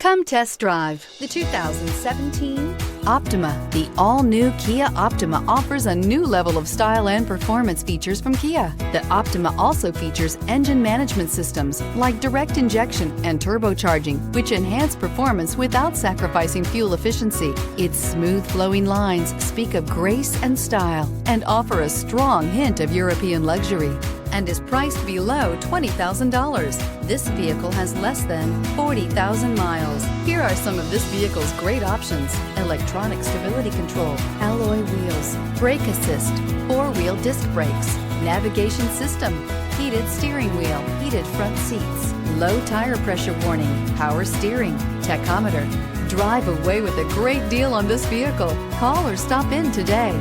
Come test drive the 2017 Optima. The all-new Kia Optima offers a new level of style and performance features from Kia. The Optima also features engine management systems like direct injection and turbocharging, which enhance performance without sacrificing fuel efficiency. Its smooth flowing lines speak of grace and style and offer a strong hint of European luxury, and is priced below $20,000. This vehicle has less than 40,000 miles. Here are some of this vehicle's great options: electronic stability control, alloy wheels, brake assist, four-wheel disc brakes, navigation system, heated steering wheel, heated front seats, low tire pressure warning, power steering, tachometer. Drive away with a great deal on this vehicle. Call or stop in today.